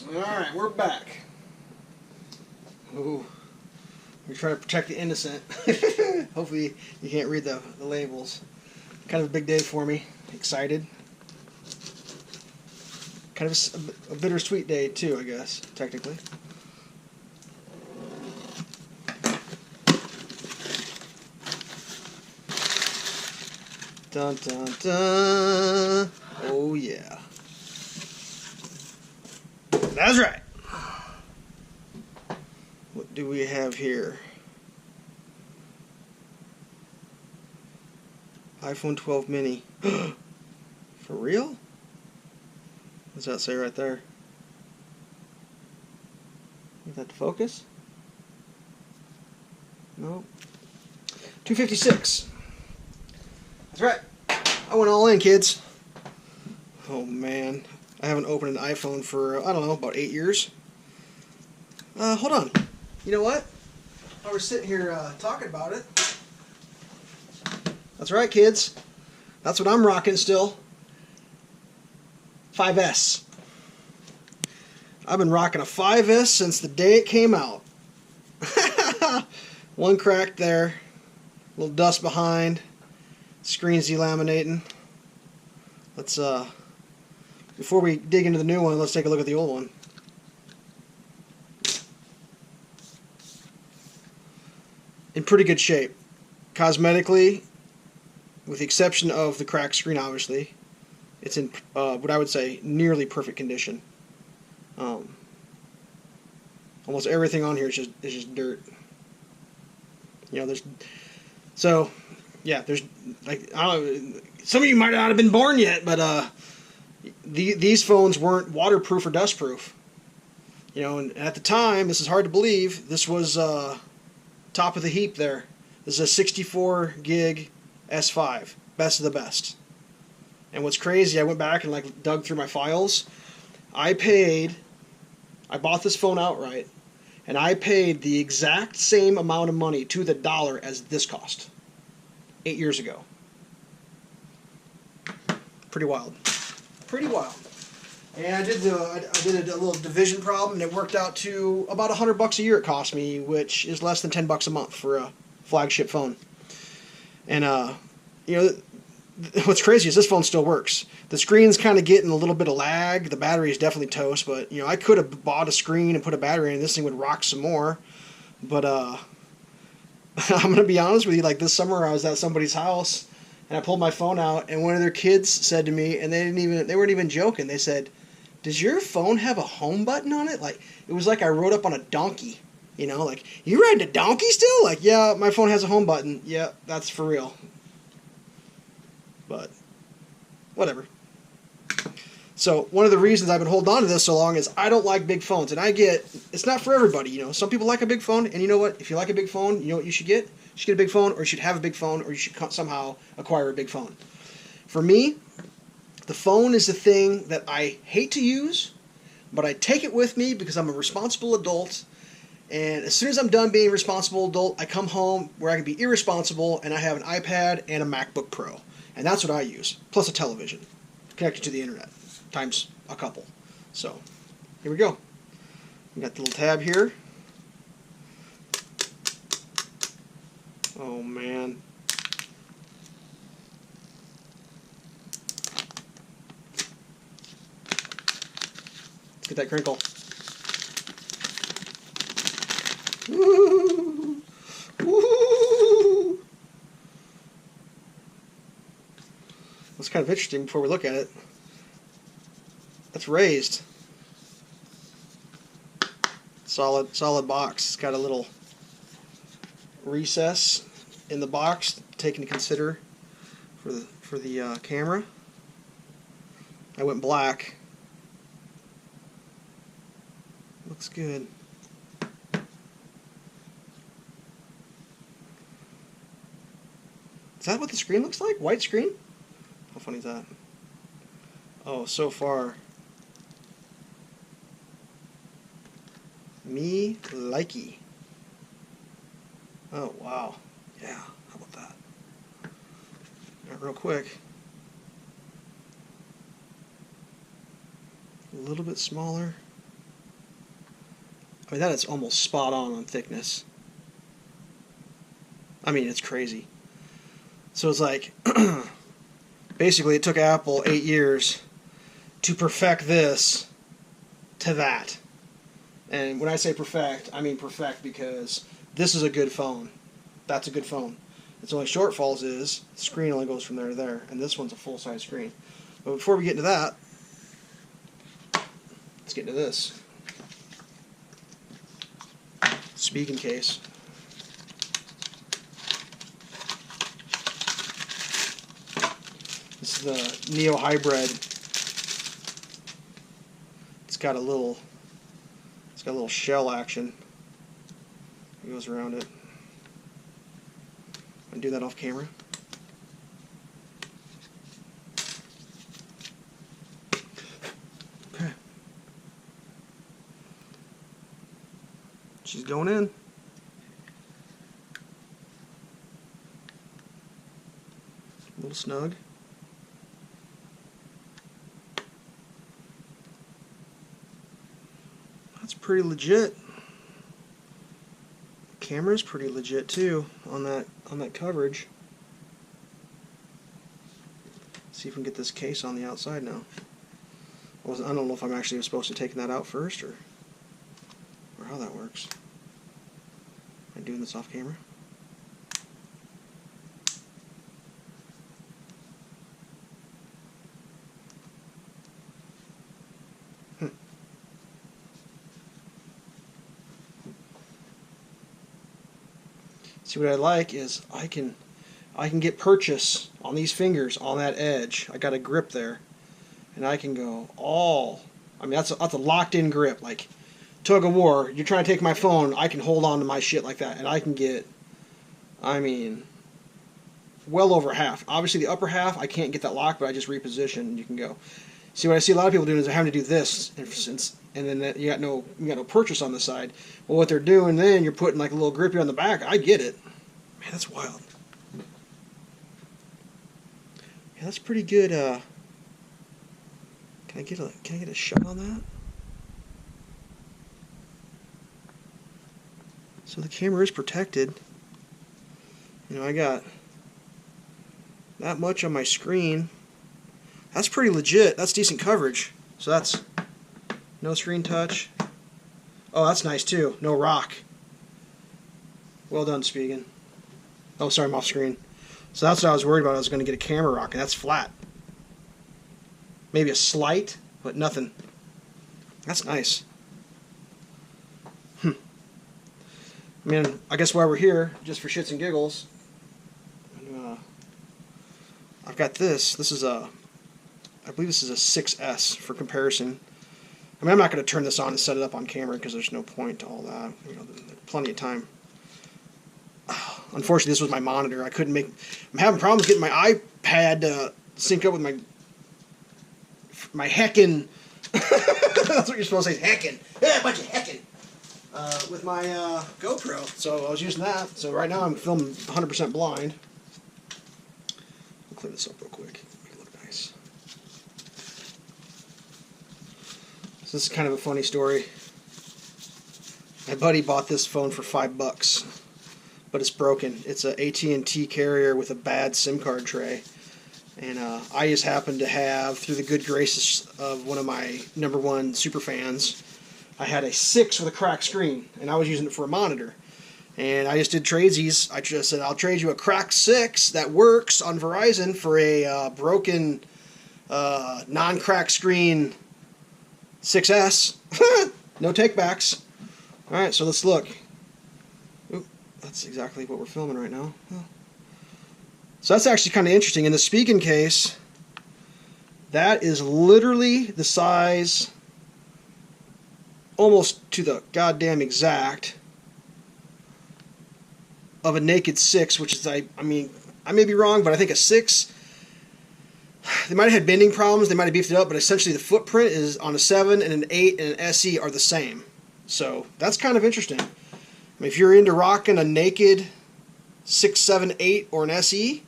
Alright, we're back. Ooh. We're trying to protect the innocent. Hopefully you can't read the labels. Kind of a big day for me. Excited. Kind of a bittersweet day too, I guess, technically. Dun dun dun. Oh yeah. That's right. What do we have here? iPhone 12 mini. For real? What's that say right there? Is that the focus? No. 256. That's right. I went all in, kids. Oh man. I haven't opened an iPhone for, I don't know, about 8 years. Hold on. You know what? I was sitting here talking about it. That's right, kids. That's what I'm rocking still. 5S. I've been rocking a 5S since the day it came out. One crack there. A little dust behind. Screen's delaminating. Let's, before we dig into the new one, let's take a look at the old one. In pretty good shape. Cosmetically, with the exception of the cracked screen, obviously, it's in what I would say nearly perfect condition. Almost everything on here is just dirt. You know, there's like, I don't know, some of you might not have been born yet, but these phones weren't waterproof or dustproof. You know, and at the time, this is hard to believe, this was top of the heap there. This is a 64 gig S5, best of the best. And what's crazy, I went back and like dug through my files. I bought this phone outright, and I paid the exact same amount of money to the dollar as this cost 8 years ago. Pretty wild. Pretty wild. And I did a little division problem, and it worked out to about $100 a year it cost me, which is less than $10 a month for a flagship phone. And you know, what's crazy is this phone still works. The screen's kind of getting a little bit of lag. The battery is definitely toast, but you know, I could have bought a screen and put a battery in, and this thing would rock some more. But I'm gonna be honest with you. Like this summer, I was at somebody's house, and I pulled my phone out, and one of their kids said to me, and they weren't even joking. They said, "Does your phone have a home button on it?" Like it was like I rode up on a donkey. You know, like, you riding a donkey still? Like, yeah, my phone has a home button. Yeah, that's for real. But whatever. So one of the reasons I've been holding on to this so long is I don't like big phones, and I get it's not for everybody. You know, some people like a big phone, and you know what? If you like a big phone, you know what you should get? You should get a big phone, or you should have a big phone, or you should somehow acquire a big phone. For me, the phone is the thing that I hate to use, but I take it with me because I'm a responsible adult. And as soon as I'm done being a responsible adult, I come home where I can be irresponsible, and I have an iPad and a MacBook Pro. And that's what I use, plus a television connected to the internet, times a couple. So, here we go. We got the little tab here. Oh, man. Let's get that crinkle. Woo! Woo! That's kind of interesting before we look at it. That's raised. Solid box. It's got a little recess in the box taken to consider for the camera. I went black. Looks good. Is that what the screen looks like? White screen? How funny is that? Oh, so far. Me likey. Oh, wow. Yeah, how about that? Not real quick. A little bit smaller. mean, that is almost spot on thickness. I mean, it's crazy. So it's like, basically it took Apple 8 years to perfect this to that. And when I say perfect, I mean perfect because this is a good phone. That's a good phone. Its only shortfalls is the screen only goes from there to there, and this one's a full-size screen. But before we get into that, let's get into this. Speaking case. This is the Neo Hybrid. It's got a little shell action that goes around it. And do that off camera. Okay. She's going in. A little snug. That's pretty legit. Camera's pretty legit too on that coverage. See if we can get this case on the outside now. I don't know if I'm actually supposed to take that out first or how that works. Am I doing this off camera? See, what I like is I can get purchase on these fingers on that edge. I got a grip there, and I can go all. I mean, that's a locked-in grip. Like tug of war. You're trying to take my phone. I can hold on to my shit like that, and I can get. I mean, well over half. Obviously, the upper half I can't get that lock, but I just reposition, and you can go. See, what I see a lot of people doing is they're having to do this, and then you got no purchase on the side. Well, what they're doing then, you're putting like a little grip here on the back. I get it. Man, that's wild. Yeah, that's pretty good. Can I get a shot on that? So the camera is protected. You know, I got that much on my screen. That's pretty legit. That's decent coverage. So that's no screen touch. Oh, that's nice too. No rock. Well done, Spigen. Oh, sorry, I'm off screen. So that's what I was worried about. I was going to get a camera rock, and that's flat. Maybe a slight, but nothing. That's nice. I mean, I guess while we're here, just for shits and giggles, I've got this. This is a, I believe this is a 6S for comparison. I mean, I'm not going to turn this on and set it up on camera because there's no point to all that. You know, there's plenty of time. Unfortunately, this was my monitor. I couldn't make. I'm having problems getting my iPad to sync up with my heckin'. That's what you're supposed to say, heckin'. Yeah, a bunch of heckin'. With my GoPro. So I was using that. So right now I'm filming 100% blind. I'll clean this up real quick. Make it look nice. So this is kind of a funny story. My buddy bought this phone for $5, but it's broken. It's an AT&T carrier with a bad SIM card tray. And I just happened to have, through the good graces of one of my #1 super fans, I had a 6 with a cracked screen, and I was using it for a monitor. And I just did tradesies. I just said, I'll trade you a cracked 6 that works on Verizon for a broken, non-cracked screen 6S. No takebacks. Alright, so let's look. Oop, that's exactly what we're filming right now. So that's actually kind of interesting. In the Spigen case, that is literally the size, almost to the goddamn exact, of a naked 6, which is, I mean, I may be wrong, but I think a 6, they might have had bending problems, they might have beefed it up, but essentially the footprint is on a 7 and an 8 and an SE are the same. So that's kind of interesting. I mean, if you're into rocking a naked 6, 7, 8 or an SE,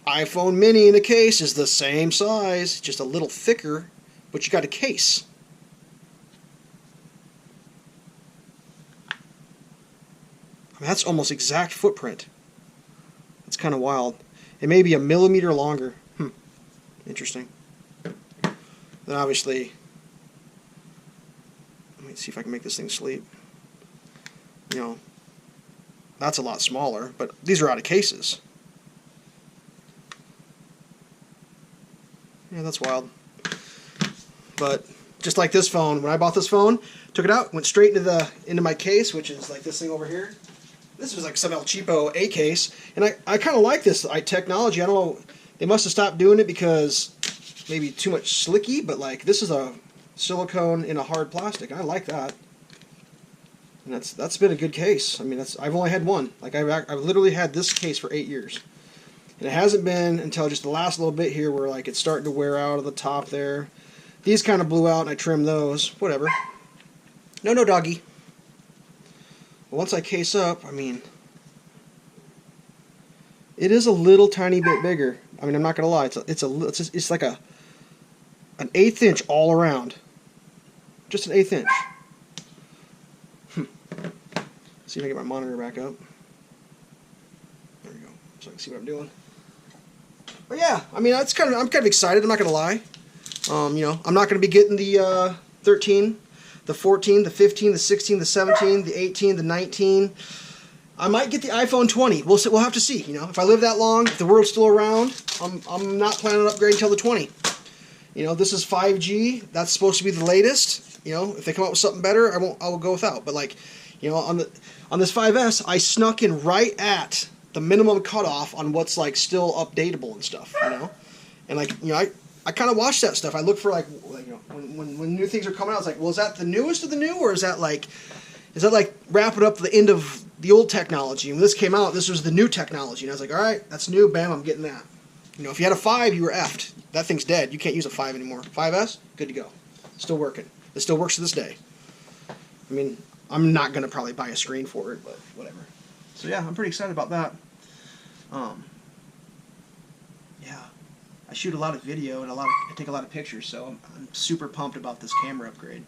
iPhone mini in a case is the same size, just a little thicker, but you got a case. I mean, that's almost exact footprint. That's kind of wild. It may be a millimeter longer. Interesting. Then obviously, let me see if I can make this thing sleep. You know, that's a lot smaller, but these are out of cases. Yeah, that's wild. But just like this phone, when I bought this phone, took it out, went straight into my case, which is like this thing over here. This was like some El Cheapo A case, and I kind of like this technology. I don't know, they must have stopped doing it because maybe too much slicky, but like this is a silicone in a hard plastic. I like that, and that's been a good case. I mean, I've only had one. Like I've literally had this case for 8 years, and it hasn't been until just the last little bit here where like it's starting to wear out of the top there. These kind of blew out, and I trimmed those. Whatever. No, doggy. But once I case up, I mean, it is a little tiny bit bigger. I mean, I'm not gonna lie. It's like an 1/8 inch all around. Just an 1/8 inch. See if I can get my monitor back up. There we go, so I can see what I'm doing. But yeah, I mean, I'm kind of excited. I'm not gonna lie. You know, I'm not gonna be getting the 13, the 14, the 15, the 16, the 17, the 18, the 19. I might get the iPhone 20. We'll have to see. You know, if I live that long, if the world's still around, I'm not planning on upgrading until the 20. You know, this is 5G. That's supposed to be the latest. You know, if they come up with something better, I will go without. But like, you know, on this 5S, I snuck in right at the minimum cutoff on what's like still updatable and stuff. You know, and like, you know, I kind of watch that stuff. I look for like you know, when new things are coming out, it's like, well, is that the newest of the new, or is that like wrapping up the end of the old technology? And when this came out, this was the new technology, and I was like, all right, that's new. Bam, I'm getting that. You know, if you had a 5, you were effed. That thing's dead. You can't use a 5 anymore. 5S, good to go. Still working. It still works to this day. I mean, I'm not gonna probably buy a screen for it, but whatever. So yeah, I'm pretty excited about that. Yeah, I shoot a lot of video and I take a lot of pictures, so I'm super pumped about this camera upgrade.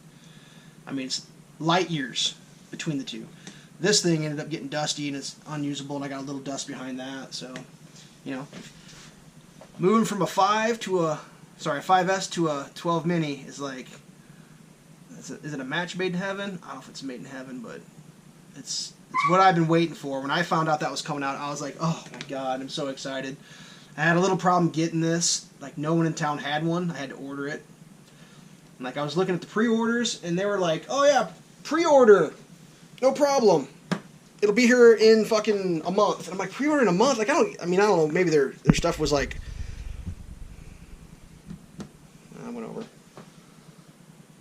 I mean, it's light years between the two. This thing ended up getting dusty and it's unusable, and I got a little dust behind that. So, you know, moving from a 5S to a 12 mini is like, is it a match made in heaven? I don't know if it's made in heaven, but it's what I've been waiting for. When I found out that was coming out, I was like, oh my god, I'm so excited. I had a little problem getting this. Like, no one in town had one. I had to order it. And like, I was looking at the pre-orders, and they were like, oh yeah, pre-order, no problem. It'll be here in fucking a month. And I'm like, pre-order in a month? Like, I don't know, maybe their stuff was like, I went over.